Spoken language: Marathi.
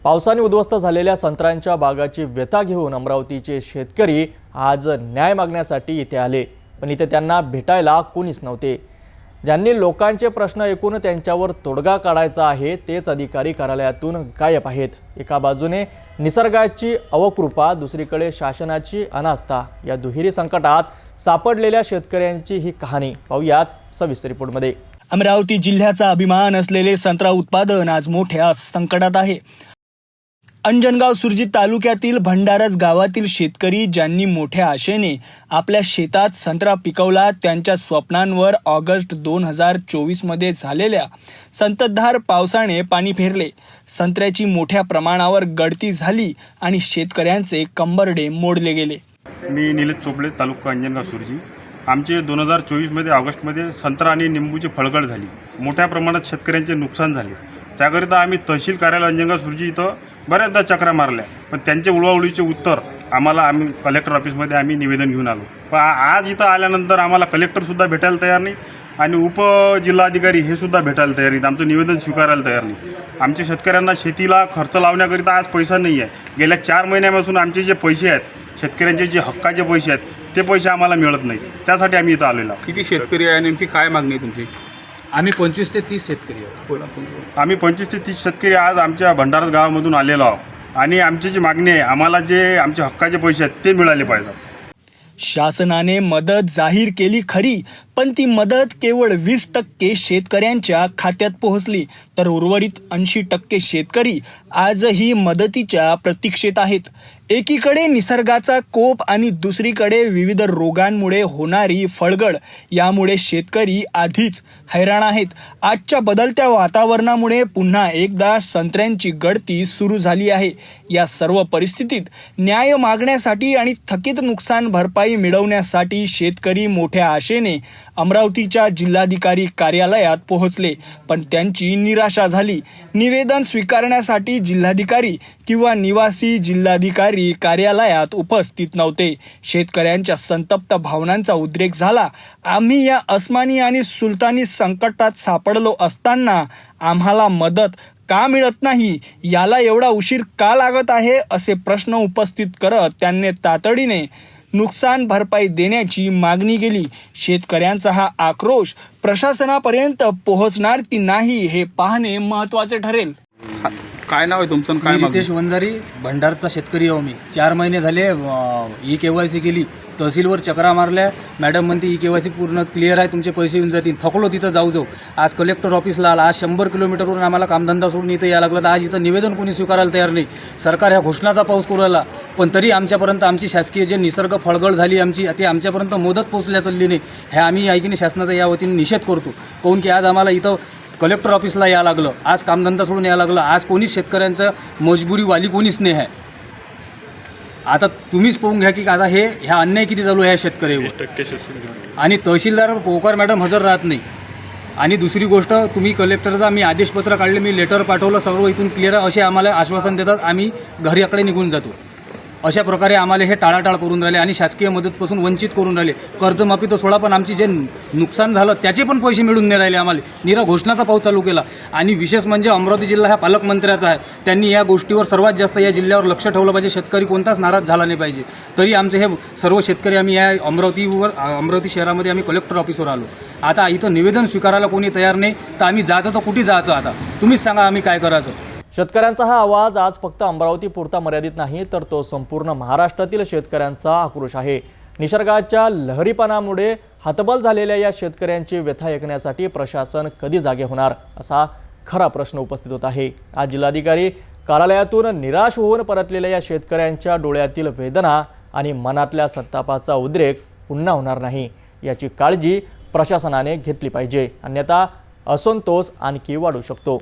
पावसाने उद्ध्वस्त झालेल्या संत्र्यांच्या बागाची व्यथा घेऊन अमरावतीचे शेतकरी आज न्याय मागण्यासाठी इथे आले, पण इथे त्यांना भेटायला कोणीच नव्हते। ज्यांनी लोकांचे प्रश्न ऐकून त्यांच्यावर तोडगा काढायचा आहे तेच अधिकारी कार्यालयातून गायब आहेत। एका बाजूने निसर्गाची अवकृपा, दुसरीकडे शासनाची अनास्था, या दुहेरी संकटात सापडलेल्या शेतकऱ्यांची ही कहाणी पाहूयात सविस्तर रिपोर्टमध्ये। अमरावती जिल्ह्याचा अभिमान असलेले संत्रा उत्पादन आज मोठ्या संकटात आहे। अंजनगाव सुर्जी तालुक्यातील भंडारज गावातील शेतकरी ज्यांनी मोठ्या आशेने आपल्या शेतात संत्रा पिकवला, त्यांच्या स्वप्नांवर ऑगस्ट 2024 मध्ये झालेल्या संततधार पावसाने पाणी फेरले। संत्र्याची मोठ्या प्रमाणावर गळती झाली आणि शेतकऱ्यांचे कंबरडे मोडले गेले। मी निलेश चोपडे, तालुका अंजनगाव सुर्जी। आमचे 2024 मध्ये ऑगस्टमध्ये संत्रा आणि निंबूची फळगळ झाली, मोठ्या प्रमाणात शेतकऱ्यांचे नुकसान झाले। त्याकरिता आम्ही तहसील कार्यालय अंजनगाव सुर्जी इथं बऱ्याचदा चक्रा मारल्या, पण त्यांचे उळवाउळीचे उत्तर आम्ही कलेक्टर ऑफिसमध्ये निवेदन घेऊन आलो। पण आज इथं आल्यानंतर आम्हाला कलेक्टरसुद्धा भेटायला तयार नाहीत आणि उपजिल्हाधिकारी हे सुद्धा भेटायला तयार नाहीत, आमचं निवेदन स्वीकारायला तयार नाही। आमच्या शेतकऱ्यांना शेतीला खर्च लावण्याकरिता आज पैसा नाही आहे। गेल्या 4 महिन्यापासून आमचे जे पैसे आहेत, शेतकऱ्यांचे जे हक्काचे पैसे आहेत, ते पैसे आम्हाला मिळत नाही। त्यासाठी आम्ही इथं आलेलो आहोत। किती शेतकरी आहे, नेमकी काय मागणी आहे तुमची? आम्ही 25 ते 30 शेतकरी आहोत। आम्ही 25 ते 30 शेतकरी आज आमच्या भंडारज गावामधून आलेलो आहोत आणि आमची जी मागणी आहे, आम्हाला जे आमचे हक्काचे पैसे आहेत ते मिळाले पाहिजे। शासनाने मदत जाहीर केली खरी, पण ती मदत केवळ 20% शेतकऱ्यांच्या खात्यात पोहोचली, तर उर्वरित 80% शेतकरी आजही मदतीच्या प्रतीक्षेत आहेत। एकीकडे निसर्गाचा कोप आणि दुसरीकडे विविध रोगांमुळे होणारी फळगळ, यामुळे शेतकरी आधीच हैराण आहेत। आजच्या बदलत्या वातावरणामुळे पुन्हा एकदा संत्र्यांची गळती सुरू झाली आहे। या सर्व परिस्थितीत न्याय मागण्यासाठी आणि थकीत नुकसान भरपाई मिळवण्यासाठी शेतकरी मोठ्या आशेने अमरावतीच्या जिल्हाधिकारी कार्यालयात पोहोचले, पण त्यांची निराशा झाली। निवेदन स्वीकारण्यासाठी जिल्हाधिकारी किंवा निवासी जिल्हाधिकारी कार्यालयात उपस्थित नव्हते। शेतकऱ्यांच्या संतप्त भावनांचा उद्रेक झाला। आम्ही या अस्मानी आणि सुलतानी संकटात सापडलो असताना आम्हाला मदत का मिळत नाही, याला एवढा उशीर का लागत आहे, असे प्रश्न उपस्थित करत त्यांनी तातडीने नुकसान भरपाई देण्याची मागणी केली। शेतकऱ्यांचा हा आक्रोश प्रशासनापर्यंत पोहोचणार की नाही हे पाहणे महत्त्वाचे ठरेल। काय नाव आहे तुमचं? काय रितेश वंजारी, भंडारचा शेतकरी आहो मी। 4 महिने झाले KYC केली, तहसीलवर चक्रा मारल्या। मॅडम म्हणते KYC पूर्ण क्लिअर आहे, तुमचे पैसे येऊन जातील। थकलो तिथं जाऊ आज कलेक्टर ऑफिसला आला। आज 100 किलोमीटरवरून आम्हाला कामधंदा सोडून इथं यायला लागलं, तर आज इथं निवेदन कोणी स्वीकारायला तयार नाही। सरकार ह्या घोषणाचा पाऊस करू राहिला, पण तरी आमच्यापर्यंत आमची शासकीय जे निसर्ग फळगळ झाली आमची, ती आमच्यापर्यंत मदत पोहोचल्या चालली नाही। हे आम्ही ऐकीने शासनाचा या वतीने निषेध करतो। काहून की आज आम्हाला इथं कलेक्टर ऑफिसला यायला लागलं, आज कामधंदा सोडून यायला लागलं। आज कोणीच शेतकऱ्यांचं मजबुरीवाली कोणीच नाही आहे। आता तुम्हीच पाहून घ्या की आता ह्या अन्याय किती चालू आहे शेतकऱ्यावर, आणि तहसीलदार पोकार मॅडम हजर राहत नाही। आणि दुसरी गोष्ट, तुम्ही कलेक्टरचा मी आदेशपत्र काढले, मी लेटर पाठवलं, सर्व इथून क्लिअर असे आम्हाला आश्वासन देतात, आम्ही घराकडे निघून जातो। अशा प्रकारे आम्हाला हे टाळाटाळ करून राहिले आणि शासकीय मदतपासून वंचित करून राहिले। कर्जमाफी तर सोडा, पण आमची जे नुकसान झालं त्याचे पण पैसे मिळून नाही राहिले आम्हाला। निरा घोषणाचा पाऊस चालू केला। आणि विशेष म्हणजे अमरावती जिल्हा हा पालकमंत्र्याचा आहे, त्यांनी या गोष्टीवर सर्वात जास्त या जिल्ह्यावर लक्ष ठेवलं पाहिजे। शेतकरी कोणताच नाराज झाला नाही पाहिजे। तरी आमचे हे सर्व शेतकरी आम्ही या अमरावती शहरामध्ये आम्ही कलेक्टर ऑफिसवर आलो। आता इथं निवेदन स्वीकारायला कोणी तयार नाही, तर आम्ही जायचं तर कुठे जायचं? आता तुम्हीच सांगा आम्ही काय करायचं? शेतकऱ्यांचा हा आवाज आज फक्त अमरावती पुरता मर्यादित नाही, तर तो संपूर्ण महाराष्ट्रातील शेतकऱ्यांचा आक्रोश आहे। निसर्गाच्या लहरीपणामुळे हतबल झालेल्या या शेतकऱ्यांची व्यथा ऐकण्यासाठी प्रशासन कधी जागे होणार, असा खरा प्रश्न उपस्थित होत आहे। आज जिल्हाधिकारी कार्यालयातून निराश होऊन परतलेल्या या शेतकऱ्यांच्या डोळ्यातील वेदना आणि मनातल्या संतापाचा उद्रेक पुन्हा होणार नाही, याची काळजी प्रशासनाने घेतली पाहिजे, अन्यथा असंतोष आणखी वाढू शकतो।